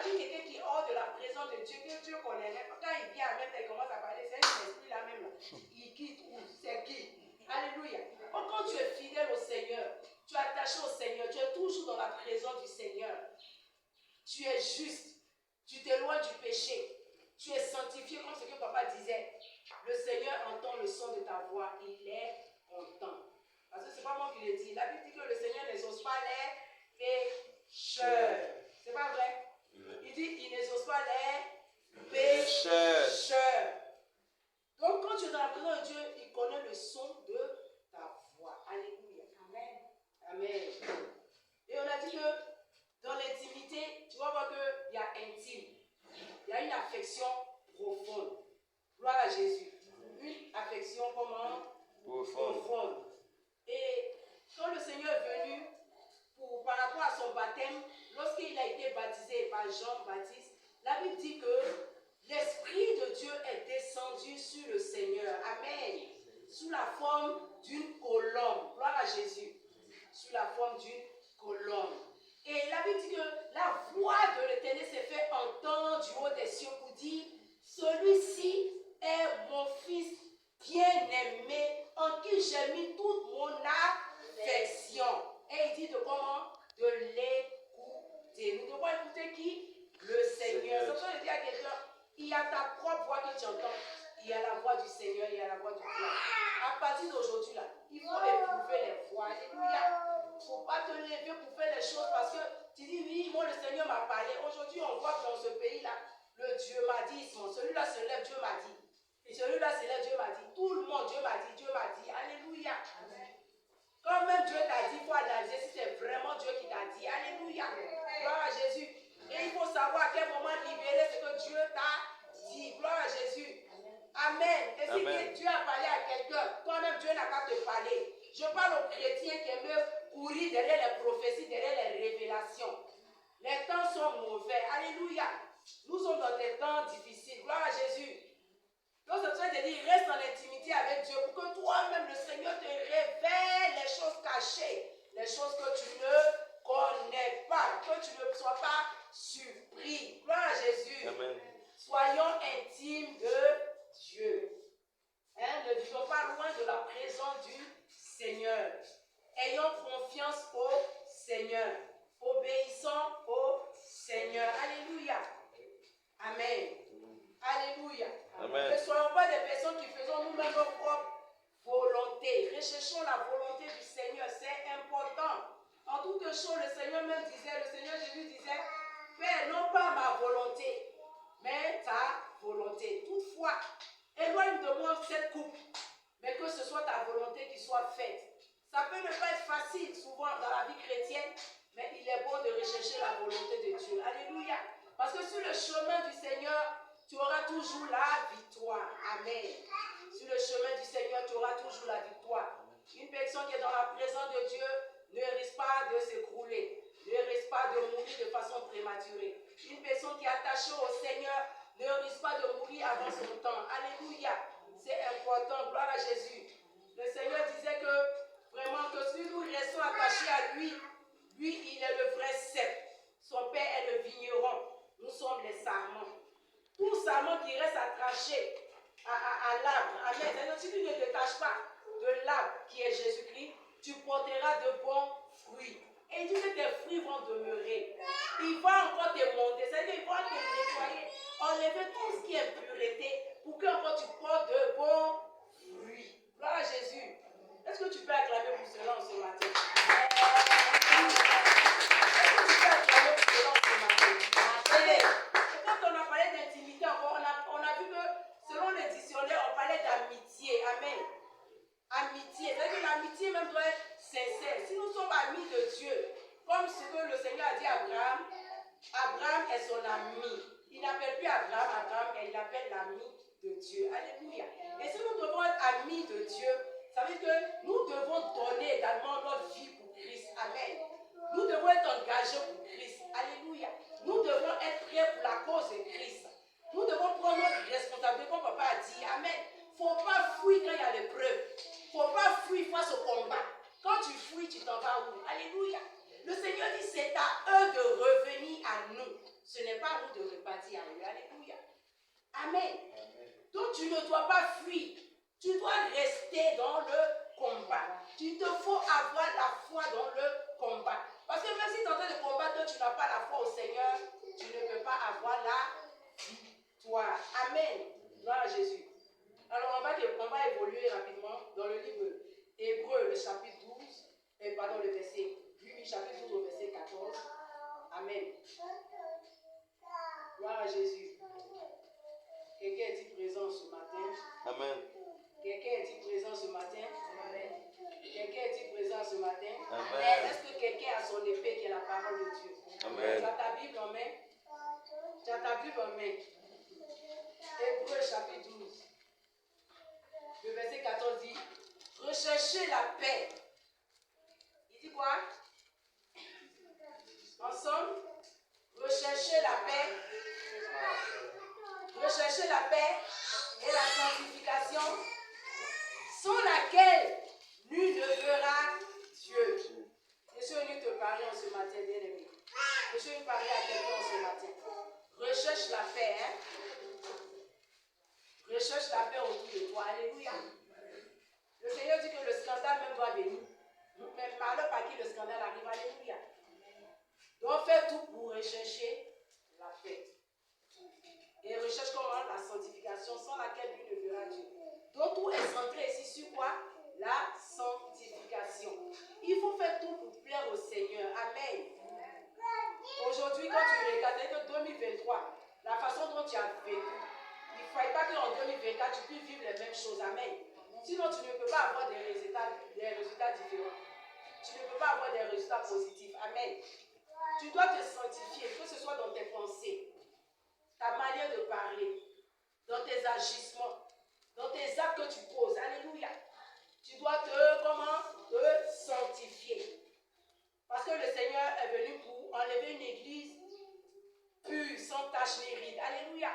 Imagine quelqu'un qui est hors de la présence de Dieu, que Dieu connaît. Quand il vient même, il commence à parler, c'est un esprit là même. Il quitte où? C'est qui? Alléluia. Donc quand tu es fidèle au Seigneur, tu es attaché au Seigneur, tu es toujours dans la présence du Seigneur. Tu es juste, tu t'éloignes du péché, tu es sanctifié comme ce que papa disait. Le Seigneur entend le son de ta voix, il est content. Parce que ce n'est pas moi qui le dis. La Bible dit que le Seigneur n'exauce pas les pécheurs. C'est pas vrai? Il dit il n'exauce pas les pécheurs. Donc quand tu es dans la présence de Dieu, il connaît le son de ta voix. Alléluia. Amen. Amen. Et on a dit que dans l'intimité, tu vas voir qu'il y a intime. Il y a une affection profonde. Gloire à Jésus. Une affection comment? Profonde. Et quand le Seigneur est venu par rapport à son baptême, lorsqu'il a été baptisé par Jean-Baptiste, la Bible dit que l'Esprit de Dieu est descendu sur le Seigneur. Amen. Sous la forme d'une colombe. Gloire à Jésus. Sous la forme d'une colombe. Et la Bible dit que la voix de l'Éternel s'est fait entendre du haut des cieux pour dire, celui-ci est mon fils bien-aimé en qui j'ai mis toute mon affection. Et il dit de comment? De l'écouter. Nous devons écouter qui? Le Seigneur. C'est pour dire à quelqu'un, il y a ta propre voix que tu entends. Il y a la voix du Seigneur, il y a la voix du Dieu. À partir d'aujourd'hui, là, il faut éprouver les voix. Alléluia. Il ne faut pas te lever pour faire les choses parce que tu dis, oui, moi le Seigneur m'a parlé. Aujourd'hui, on voit que dans ce pays-là, le Dieu m'a dit, celui-là se lève, Dieu m'a dit. Et celui-là se lève, Dieu m'a dit. Tout le monde, Dieu m'a dit, Dieu m'a dit. Alléluia. Quand même Dieu t'a dit, il faut analyser si c'est vraiment Dieu qui t'a dit. Alléluia. Gloire à Jésus. Et il faut savoir à quel moment libérer ce que Dieu t'a dit. Gloire à Jésus. Amen. Et si Dieu a parlé à quelqu'un, toi-même Dieu n'a qu'à te parler. Je parle aux chrétiens qui aiment courir derrière les prophéties, derrière les révélations. Les temps sont mauvais. Alléluia. Nous sommes dans des temps difficiles. Gloire à Jésus. Donc c'est ça que je dis, reste en intimité avec Dieu pour que toi-même le Seigneur te révèle les choses cachées, les choses que tu ne connais pas, que tu ne sois pas surpris. Gloire à Jésus. Amen. Soyons intimes de Dieu. Ne vivons pas loin de la présence du Seigneur. Ayons confiance au Seigneur. Obéissons au Seigneur. Alléluia. Amen. Alléluia. Amen. Ne soyons pas des personnes qui faisons nous-mêmes nos propres volontés. Recherchons la volonté du Seigneur. C'est important. En toute chose, le Seigneur même disait, le Seigneur Jésus disait, Père, non pas ma volonté, mais ta volonté. Toutefois, éloigne de moi cette coupe, mais que ce soit ta volonté qui soit faite. Ça peut ne pas être facile souvent dans la vie chrétienne, mais il est bon de rechercher la volonté de Dieu. Alléluia. Parce que sur le chemin du Seigneur, tu auras toujours la victoire. Amen. Sur le chemin du Seigneur, tu auras toujours la victoire. Une personne qui est dans la présence de Dieu ne risque pas de s'écrouler, ne risque pas de mourir de façon prématurée. Une personne qui est attachée au Seigneur ne risque pas de mourir avant son temps. Alléluia. C'est important. Gloire à Jésus. Le Seigneur disait que vraiment que si nous restons attachés à lui, lui, il est le vrai cep. Son Père est le vigneron. Nous sommes les sarments. Tout sarment qui reste attaché à l'arbre. Amen. C'est-à-dire, si tu ne te détaches pas de l'arbre qui est Jésus-Christ, tu porteras de bons fruits. Et il dit que tes fruits vont demeurer. Il va encore te monter. C'est-à-dire qu'il va te nettoyer, enlever tout ce qui est pureté pour que encore tu portes de bons fruits. Gloire à Jésus. Est-ce que tu peux acclamer pour cela ce matin? Est-ce que tu peux acclamer pour cela ce matin? Allez. Et quand on a parlé d'intimité encore, on a vu que selon le dictionnaire, on parlait d'amitié. Amen. Amitié. C'est-à-dire que l'amitié même doit être sincère. Si nous sommes amis de Dieu, comme ce que le Seigneur a dit à Abraham, Abraham est son ami. Il n'appelle plus Abraham, mais il appelle l'ami de Dieu. Alléluia. Et si nous devons être amis de Dieu, ça veut dire que nous devons donner également notre vie pour Christ. Amen. Nous devons être engagés pour Christ. Alléluia. Nous devons être prêts pour la cause de Christ. Nous devons prendre notre responsabilité, comme papa a dit. Amen. Il ne faut pas fuir quand il y a l'épreuve. Il ne faut pas fuir face au combat. Quand tu fuis, tu t'en vas où? Alléluia. Le Seigneur dit, c'est à eux de revenir à nous. Ce n'est pas à nous de repartir à eux. Alléluia. Amen. Donc tu ne dois pas fuir. Tu dois rester dans le combat. Il te faut avoir la foi dans le combat. Parce que même si tu es en train de combattre, tu n'as pas la foi au Seigneur, tu ne peux pas avoir la victoire. Amen. Gloire à Jésus. Alors on va évoluer rapidement dans le livre Hébreux, le chapitre 12, le verset 8, chapitre 12 au verset 14. Amen. Gloire à Jésus. Quelqu'un est-il présent ce matin? Amen. Quelqu'un est-il présent ce matin? Amen. Quelqu'un est-il présent ce matin? Amen. Est-ce que quelqu'un a son épée qui est la parole de Dieu? Amen. Tu as ta Bible en main? Tu as ta Bible en main? Hébreux chapitre 12. Le verset 14 dit: recherchez la paix. Il dit quoi? Ensemble? Recherchez la paix. Recherchez la paix et la sanctification, sans laquelle nul ne verra Dieu. Je suis venu te parler en ce matin, bien-aimé. Je suis venu parler à quelqu'un ce matin. Recherche la paix, hein? Recherche la paix autour de toi. Alléluia. Le Seigneur dit que le scandale même doit venir. Mais par le par qui le scandale arrive. Alléluia. Donc fais tout pour rechercher la paix. Et recherche comment? La sanctification, sans laquelle lui ne verra Dieu. Donc tout est centré ici sur quoi? La sanctification. Il faut faire tout pour plaire au Seigneur. Amen. Aujourd'hui, quand tu regardes que 2023, la façon dont tu as vécu, il ne faille pas qu'en 2024 tu puisses vivre les mêmes choses. Amen. Sinon, tu ne peux pas avoir des résultats différents. Tu ne peux pas avoir des résultats positifs. Amen. Tu dois te sanctifier, que ce soit dans tes pensées, ta manière de parler, dans tes agissements, dans tes actes que tu poses. Alléluia. Tu dois te sanctifier. Parce que le Seigneur est venu pour enlever une église pure, sans tache ni ride. Alléluia.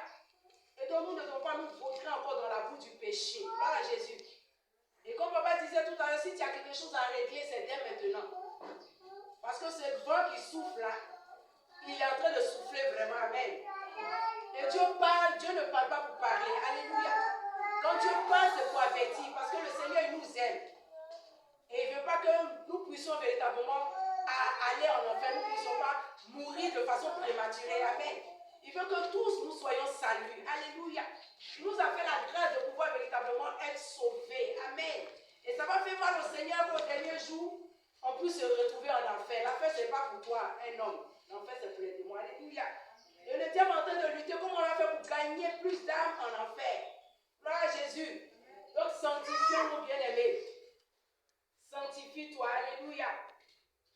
Et donc nous ne devons pas nous vautrer encore dans la boue du péché. Gloire à Jésus. Et comme papa disait tout à l'heure, si tu as quelque chose à régler, c'est dès maintenant. Parce que ce vent qui souffle là, il est en train de souffler vraiment. Amen. Et Dieu parle, Dieu ne parle pas pour parler. Alléluia. Quand Dieu parle, c'est pour avertir. Parce que le Seigneur, il nous aime. Et il ne veut pas que nous puissions véritablement aller en enfer. Nous ne puissions pas mourir de façon prématurée. Amen. Il veut que tous nous soyons salués. Alléluia. Il nous a fait la grâce de pouvoir véritablement être sauvés. Amen. Et ça va faire mal au Seigneur qu'au dernier jour, on puisse se retrouver en enfer. L'enfer, ce n'est pas pour toi, un homme. L'enfer, c'est pour les démons. Alléluia. Et le diable est en train de lutter. Comment on va faire pour gagner plus d'âmes en enfer? Gloire à Jésus. Donc, sanctifions-nous, bien-aimés. Sanctifie-toi. Alléluia.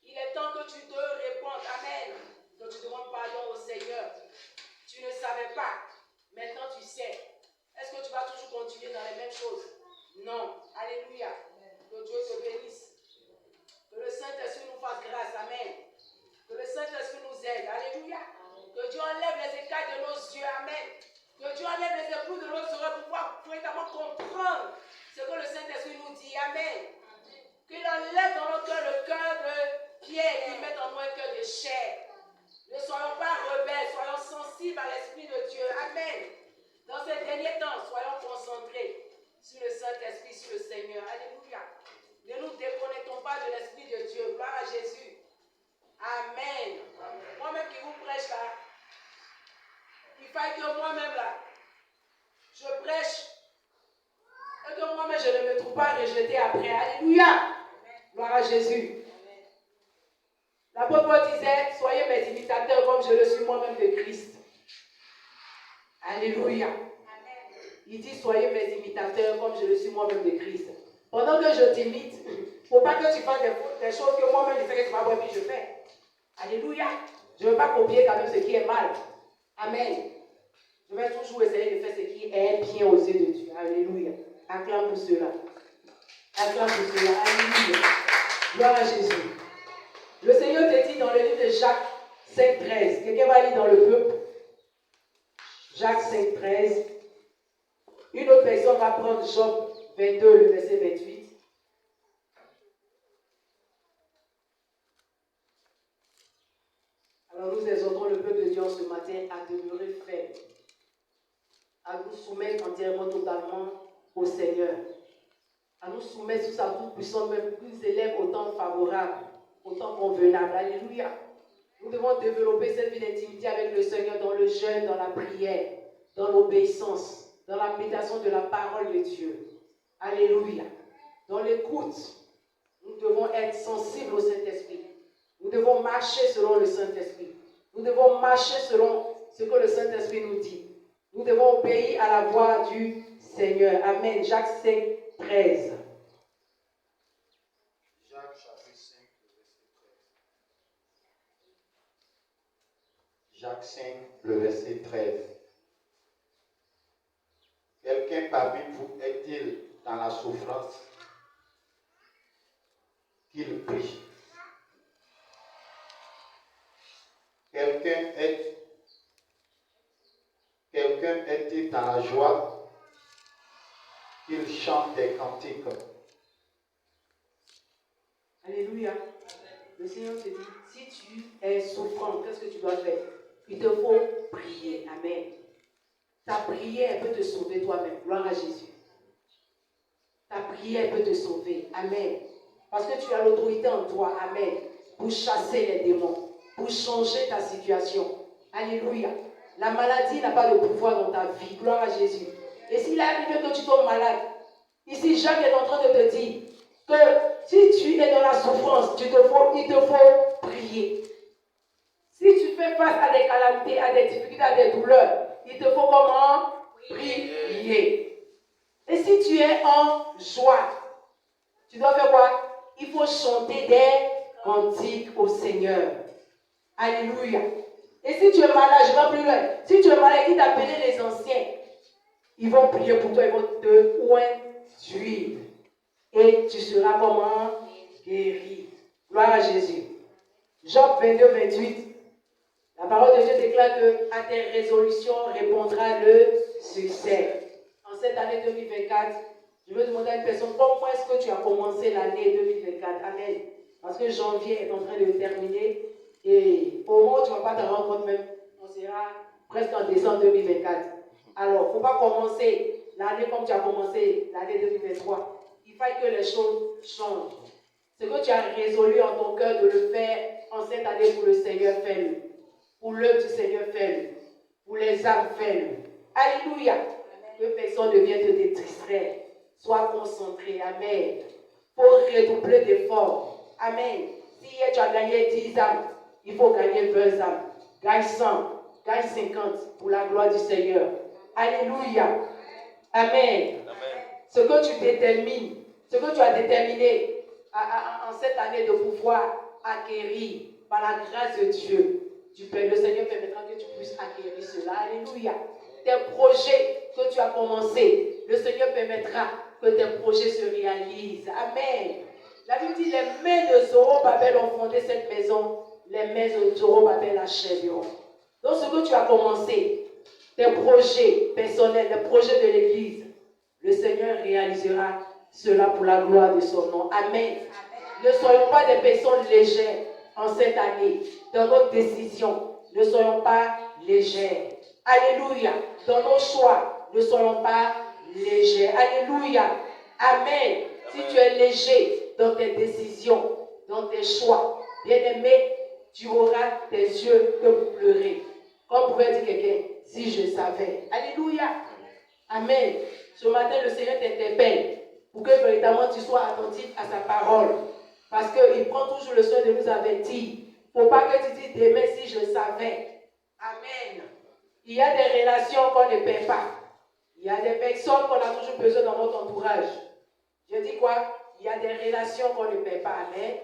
Il est temps que tu te répondes. Amen. Que tu demandes pardon au Seigneur. Tu ne savais pas. Maintenant, tu sais. Est-ce que tu vas toujours continuer dans les mêmes choses? Non. Alléluia. Que Dieu te bénisse. Que le Saint-Esprit nous fasse grâce. Amen. Que le Saint-Esprit nous aide. Alléluia. Que Dieu enlève les écailles de nos yeux. Amen. Que Dieu enlève les éprouves de nos oreilles pour pouvoir véritablement comprendre ce que le Saint-Esprit nous dit. Amen. Qu'il enlève dans nos cœurs le cœur de pierre et qu'il mette en nous un cœur de chair. Ne soyons pas rebelles, soyons sensibles à l'Esprit de Dieu. Amen. Dans ces derniers temps, soyons concentrés sur le Saint-Esprit, sur le Seigneur. Alléluia. Ne nous déconnectons pas de l'Esprit de Dieu. Gloire à Jésus. Amen. Moi-même qui vous prêche là, il faille que moi-même là, je prêche et que moi-même je ne me trouve pas rejeté après. Alléluia. Gloire à Jésus. L'apôtre Paul disait, soyez mes imitateurs comme je le suis moi-même de Christ. Alléluia. Il dit, soyez mes imitateurs comme je le suis moi-même de Christ. Pendant que je t'imite, il ne faut pas que tu fasses des choses que moi-même je fais, que tu vas voir, puis je fais. Alléluia. Je ne veux pas copier quand même ce qui est mal. Amen. Je vais toujours essayer de faire ce qui est bien aux yeux de Dieu. Alléluia. Acclame pour cela. Acclame pour cela. Alléluia. Gloire à Jésus. Le Seigneur te dit dans le livre de Jacques 5,13. Quelqu'un va lire dans le peuple. Jacques 5,13. Une autre personne va prendre Job 22, le verset 28. Alors Donc nous exhortons le peuple de Dieu ce matin à demeurer faible, à nous soumettre entièrement, totalement au Seigneur, à nous soumettre sous sa toute-puissance, même plus élève au temps favorable, au temps convenable. Alléluia. Nous devons développer cette vie d'intimité avec le Seigneur dans le jeûne, dans la prière, dans l'obéissance, dans la méditation de la parole de Dieu. Alléluia. Dans l'écoute, nous devons être sensibles au Saint-Esprit. Nous devons marcher selon le Saint-Esprit. Nous devons marcher selon ce que le Saint-Esprit nous dit. Nous devons obéir à la voix du Seigneur. Amen. Jacques 5, 13. Jacques chapitre 5, le verset 13. Jacques 5, le verset 13. Quelqu'un parmi vous est-il dans la souffrance? Qu'il prie. Quelqu'un est-il dans la joie? Qu'il chante des cantiques. Alléluia. Le Seigneur te dit, si tu es souffrant, qu'est-ce que tu dois faire? Il te faut prier. Amen. Ta prière peut te sauver toi-même. Gloire à Jésus. Ta prière peut te sauver. Amen. Parce que tu as l'autorité en toi. Amen. Pour chasser les démons. Pour changer ta situation. Alléluia. La maladie n'a pas de pouvoir dans ta vie. Gloire à Jésus. Et s'il arrive que tu tombes malade, ici Jacques est en train de te dire que si tu es dans la souffrance, il te faut prier. Si tu fais face à des calamités, à des difficultés, à des douleurs, il te faut comment? Prier. Et si tu es en joie, tu dois faire quoi? Il faut chanter des cantiques au Seigneur. Alléluia. Et si tu es malade, je vais plus loin. Si tu es malade, il t'appelle les anciens. Ils vont prier pour toi, ils vont te oindre. Et tu seras comment? Guéri. Gloire à Jésus. Job 22, 28. La parole de Dieu déclare que à tes résolutions répondra le succès. En cette année 2024, je veux demander à une personne, comment est-ce que tu as commencé l'année 2024? Amen. Parce que janvier est en train de terminer. Et au moment où tu ne vas pas te rendre compte même, on sera presque en décembre 2024. Alors, il ne faut pas commencer l'année comme tu as commencé l'année 2023. Il faut que les choses changent. Ce que tu as résolu en ton cœur de le faire en cette année pour le Seigneur, fais-le. Pour l'œuvre du Seigneur, fais-le. Pour les âmes, fais-le. Alléluia. Que personne ne vienne te distraire. Sois concentré. Amen. Pour redoubler d'efforts. Amen. Si hier tu as gagné 10 âmes, il faut gagner 20 âmes. Gagne 100, gagne 50 pour la gloire du Seigneur. Alléluia. Amen. Amen. Ce que tu détermines, ce que tu as déterminé en cette année de pouvoir acquérir par la grâce de Dieu, le Seigneur permettra que tu puisses acquérir cela. Alléluia. Tes projets que tu as commencés, le Seigneur permettra que tes projets se réalisent. Amen. La Bible dit, les mains de Zorobabel ont fondé cette maison, les mains de Zorobabel achèveront. Donc ce que tu as commencé, tes projets personnels, les projets de l'Église, le Seigneur réalisera cela pour la gloire de son nom. Amen. Ne soyons pas des personnes légères en cette année. Dans nos décisions, ne soyons pas légères. Alléluia. Dans nos choix, ne soyons pas légers. Alléluia. Amen. Si tu es léger dans tes décisions, dans tes choix, bien-aimé, tu auras tes yeux que pour pleurer. Comme pouvait dire quelqu'un, si je savais. Alléluia. Amen. Ce matin, le Seigneur t'interpelle pour que véritablement tu sois attentif à sa parole. Parce qu'il prend toujours le soin de nous avertir. Il ne faut pas que tu dises demain si je savais. Amen. Il y a des relations qu'on ne perd pas. Il y a des personnes qu'on a toujours besoin dans notre entourage. Je dis quoi? Il y a des relations qu'on ne perd pas. Amen.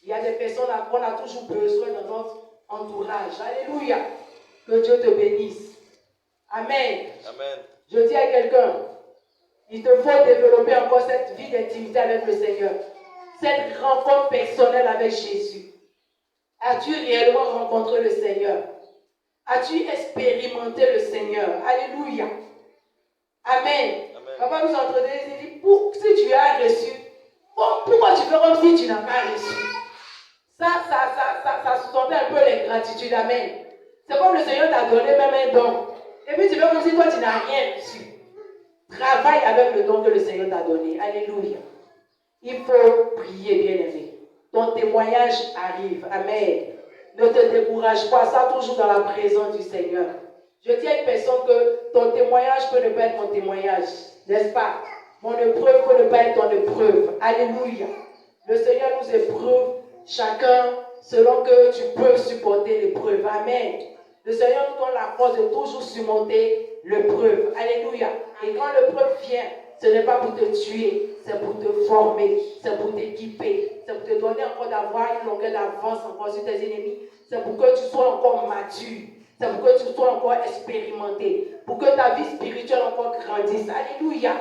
Il y a des personnes qu'on a toujours besoin dans notre entourage. Alléluia. Que Dieu te bénisse. Amen. Amen. Je dis à quelqu'un, il te faut développer encore cette vie d'intimité avec le Seigneur. Cette rencontre personnelle avec Jésus. As-tu réellement rencontré le Seigneur? As-tu expérimenté le Seigneur? Alléluia. Amen. Papa nous a entraîné, il dit, si tu as reçu, pourquoi tu fais comme si tu n'as pas reçu? Ça sous-entend un peu l'ingratitude. Amen. C'est comme le Seigneur t'a donné même un don. Et puis tu veux comme si toi tu n'as rien reçu. Travaille avec le don que le Seigneur t'a donné. Alléluia. Il faut prier, bien-aimé. Ton témoignage arrive. Amen. Ne te décourage pas. Ça toujours dans la présence du Seigneur. Je dis à une personne que ton témoignage peut ne pas être mon témoignage. N'est-ce pas? Mon épreuve peut ne pas être ton épreuve. Alléluia. Le Seigneur nous éprouve chacun selon que tu peux supporter l'épreuve. Amen. Le Seigneur nous donne la force de toujours surmonter l'épreuve. Alléluia. Et quand l'épreuve vient, ce n'est pas pour te tuer, c'est pour te former, c'est pour t'équiper, c'est pour te donner encore d'avoir une longueur d'avance encore sur tes ennemis. C'est pour que tu sois encore mature, c'est pour que tu sois encore expérimenté, pour que ta vie spirituelle encore grandisse. Alléluia.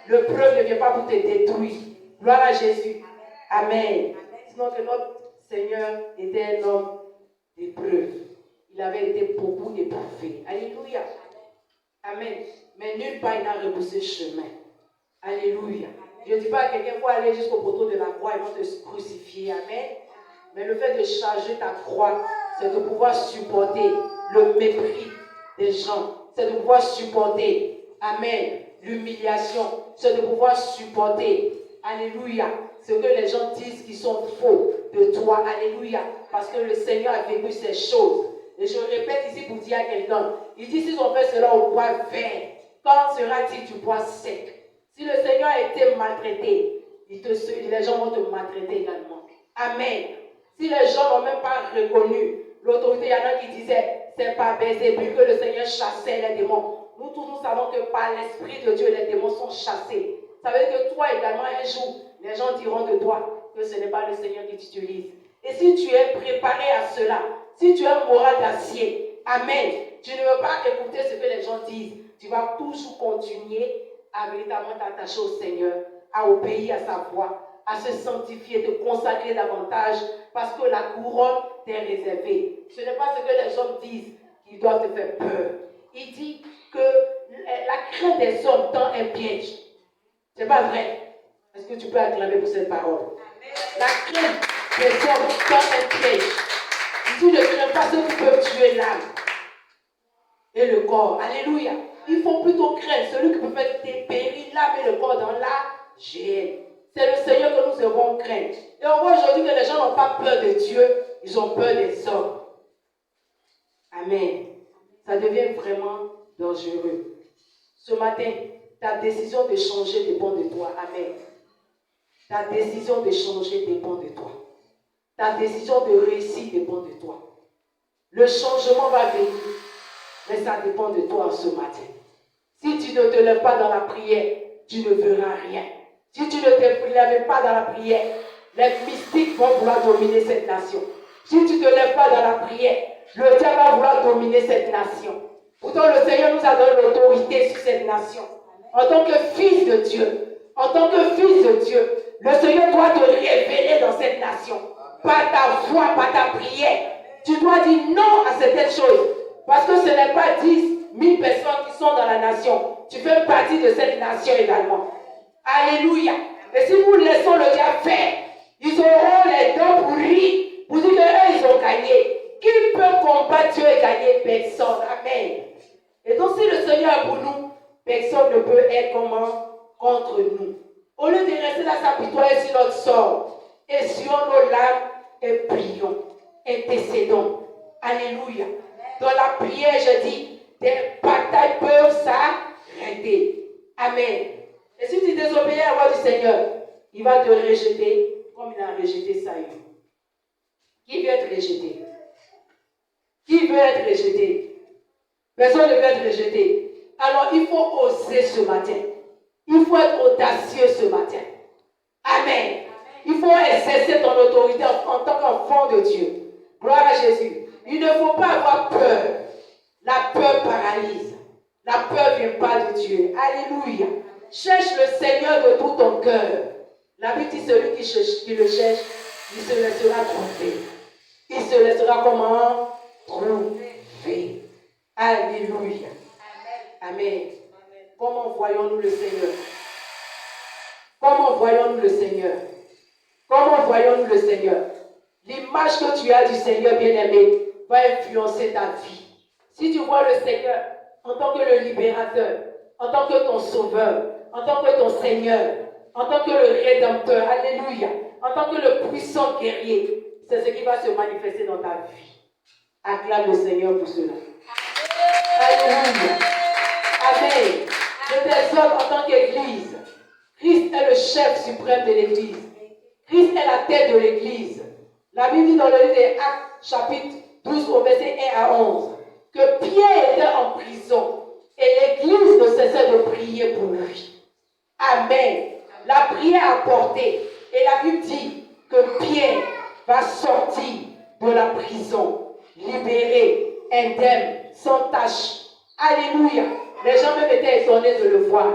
L'épreuve ne vient pas pour te détruire. Gloire à Jésus. Amen. Sinon que notre Seigneur était un homme d'épreuve. Il avait été beaucoup éprouvé. Alléluia. Amen. Mais nulle part il n'a rebroussé chemin. Alléluia. Je ne dis pas à quelqu'un qu'il faut aller jusqu'au poteau de la croix, ils vont te crucifier. Amen. Mais le fait de charger ta croix, c'est de pouvoir supporter le mépris des gens. C'est de pouvoir supporter, amen, l'humiliation. C'est de pouvoir supporter, alléluia, ce que les gens disent qui sont faux de toi. Alléluia. Parce que le Seigneur a vécu ces choses. Et je répète ici pour dire à quelqu'un, il dit s'ils ont fait cela au bois vert, quand sera-t-il du bois sec? Si le Seigneur a été maltraité, les gens vont te maltraiter également. Amen. Si les gens n'ont même pas reconnu l'autorité, il y en a qui disaient, c'est par Bézébul que le Seigneur chassait les démons. Nous tous, nous savons que par l'Esprit de Dieu, les démons sont chassés. Ça veut dire que toi également, un jour, les gens diront de toi que ce n'est pas le Seigneur qui t'utilise. Et si tu es préparé à cela, si tu as un moral d'acier, amen, tu ne veux pas écouter ce que les gens disent, tu vas toujours continuer à véritablement t'attacher au Seigneur, à obéir à sa voix, à se sanctifier, te consacrer davantage, parce que la couronne t'est réservée. Ce n'est pas ce que les hommes disent qui doivent te faire peur. Il dit que la crainte des hommes tend un piège. Ce n'est pas vrai. Est-ce que tu peux acclamer pour cette parole? La crainte des hommes tend un piège. Tu ne crains pas ceux qui peuvent tuer l'âme et le corps. Alléluia. Il faut plutôt craindre celui qui peut faire dépérir l'âme et le corps dans la géhenne. C'est le Seigneur que nous devons craindre. Et on voit aujourd'hui que les gens n'ont pas peur de Dieu, ils ont peur des hommes. Amen. Ça devient vraiment dangereux. Ce matin, ta décision de changer dépend de toi. Amen. Ta décision de changer dépend de toi. Ta décision de réussir dépend de toi. Le changement va venir, mais ça dépend de toi ce matin. Si tu ne te lèves pas dans la prière, tu ne verras rien. Si tu ne te lèves pas dans la prière, les mystiques vont vouloir dominer cette nation. Si tu ne te lèves pas dans la prière, le diable va vouloir dominer cette nation. Pourtant, le Seigneur nous a donné l'autorité sur cette nation. En tant que fils de Dieu, le Seigneur doit te révéler dans cette nation. Par ta voix, par ta prière. Tu dois dire non à certaines choses. Parce que ce n'est pas 10 000 personnes qui sont dans la nation. Tu fais partie de cette nation également. Alléluia. Et si nous laissons le diable faire, ils auront les dents pour rire, pour dire qu'eux, ils ont gagné. Qui peut combattre Dieu et gagner? Personne. Amen. Et donc, si le Seigneur est pour nous, personne ne peut être contre nous. Au lieu de rester dans sa pitoyée sur notre sort, essuyons nos larmes et prions, intercédons. Alléluia. Dans la prière, je dis, des batailles peuvent s'arrêter. Amen. Et si tu désobéis à la voix du Seigneur, il va te rejeter comme il a rejeté Saül. Qui veut être rejeté? Qui veut être rejeté? Personne ne veut être rejeté. Alors il faut oser ce matin. Il faut être audacieux ce matin. Amen. Il faut exercer ton autorité en tant qu'enfant de Dieu. Gloire à Jésus. Il ne faut pas avoir peur. La peur paralyse. La peur ne vient pas de Dieu. Alléluia. Cherche le Seigneur de tout ton cœur. La Bible dit celui qui le cherche, il se laissera trouver. Il se laissera comment? Trouver. Alléluia. Amen. Comment voyons-nous le Seigneur? Comment voyons-nous le Seigneur? Comment voyons-nous le Seigneur? L'image que tu as du Seigneur bien-aimé va influencer ta vie. Si tu vois le Seigneur en tant que le libérateur, en tant que ton sauveur, en tant que ton Seigneur, en tant que le rédempteur, alléluia, en tant que le puissant guerrier, c'est ce qui va se manifester dans ta vie. Acclame le Seigneur pour cela. Alléluia. Amen. Je t'exhorte en tant qu'Église. Christ est le chef suprême de l'Église. Christ est la tête de l'Église. La Bible dit dans le livre des Actes, chapitre 12, au verset 1 à 11, que Pierre était en prison et l'Église ne cessait de prier pour lui. Amen. La prière a porté. Et la Bible dit que Pierre va sortir de la prison, libéré, indemne, sans tache. Alléluia. Les gens même étaient étonnés de le voir.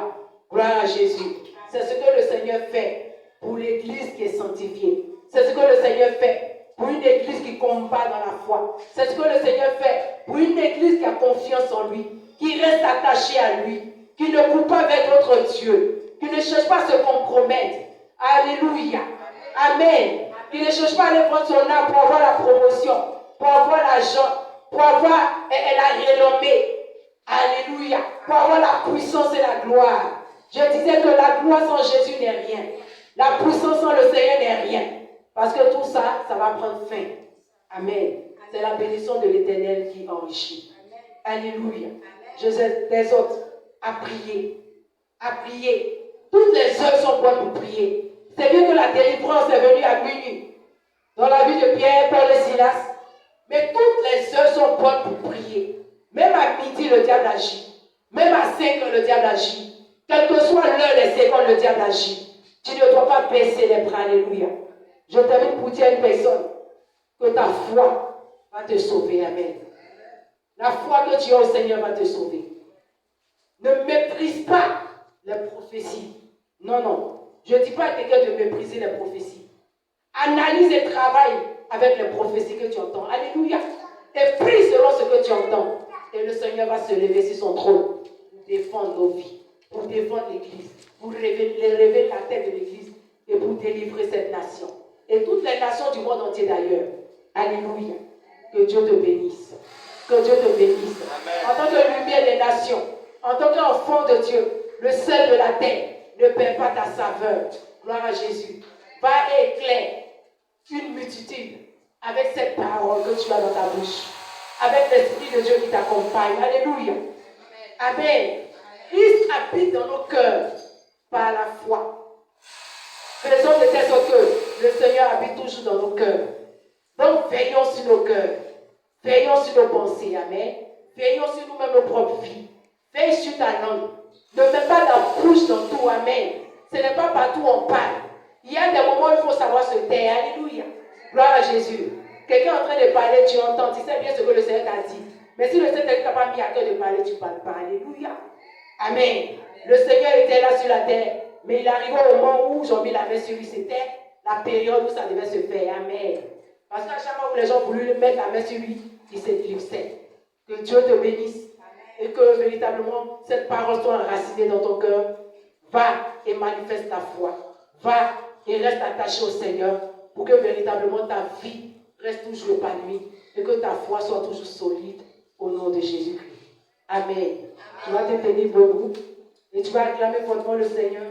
Gloire à Jésus. C'est ce que le Seigneur fait pour l'Église qui est sanctifiée. C'est ce que le Seigneur fait pour une Église qui combat dans la foi. C'est ce que le Seigneur fait pour une Église qui a confiance en lui, qui reste attachée à lui, qui ne court pas vers d'autres dieux, qui ne cherche pas à se compromettre. Alléluia. Amen. Qui ne cherche pas à aller prendre son âme pour avoir la promotion, pour avoir l'argent, pour avoir la renommée. Alléluia. Pour avoir la puissance et la gloire. Je disais que la gloire sans Jésus n'est rien. La puissance sans le Seigneur n'est rien. Parce que tout ça, ça va prendre fin. Amen. C'est la bénédiction de l'Éternel qui enrichit. Alléluia. Je t'exhorte à prier. À prier. Toutes les heures sont bonnes pour prier. C'est bien que la délivrance est venue à minuit. Dans la vie de Pierre, Paul et Silas. Mais toutes les heures sont bonnes pour prier. Même à midi, le diable agit. Même à 5 heures, le diable agit. Quelle que soit l'heure, les secondes, le diable agit. Tu ne dois pas baisser les bras. Alléluia. Je termine pour dire à une personne que ta foi va te sauver. Amen. La foi que tu as au Seigneur va te sauver. Ne méprise pas les prophéties. Non, non. Je ne dis pas à quelqu'un de mépriser les prophéties. Analyse et travaille avec les prophéties que tu entends. Alléluia. Et prie selon ce que tu entends. Et le Seigneur va se lever sur son trône pour défendre nos vies, pour défendre l'Église, pour révéler la tête de l'Église et pour délivrer cette nation. Et toutes les nations du monde entier d'ailleurs. Alléluia. Que Dieu te bénisse. Que Dieu te bénisse. Amen. En tant que lumière des nations, en tant qu'enfant de Dieu, le sel de la terre ne perd pas ta saveur. Gloire à Jésus. Va et éclaire une multitude avec cette parole que tu as dans ta bouche. Avec l'Esprit de Dieu qui t'accompagne. Alléluia. Amen. Christ habite dans nos cœurs par la foi. Faisons de telle sorte que le Seigneur habite toujours dans nos cœurs. Donc veillons sur nos cœurs. Veillons sur nos pensées. Amen. Veillons sur nous-mêmes, nos propres vies. Veille sur ta langue. Ne mets pas la bouche dans tout. Amen. Ce n'est pas partout où on parle. Il y a des moments où il faut savoir se taire. Alléluia. Gloire à Jésus. Quelqu'un est en train de parler, tu entends, tu sais bien ce que le Seigneur t'a dit. Mais si le Seigneur ne t'a pas mis à cœur de parler, tu ne parles pas. Alléluia. Amen. Le Seigneur était là sur la terre, mais il arrivait au moment où Jean-Mi l'avait sur lui. C'était la période où ça devait se faire. Amen. Parce qu'à chaque fois où les gens voulaient mettre la main sur lui, il s'éclipsait. Que Dieu te bénisse. Et que véritablement cette parole soit enracinée dans ton cœur. Va et manifeste ta foi. Va et reste attaché au Seigneur pour que véritablement ta vie reste toujours épanouie et que ta foi soit toujours solide au nom de Jésus-Christ. Amen. Tu vas te tenir debout et tu vas acclamer fortement le Seigneur.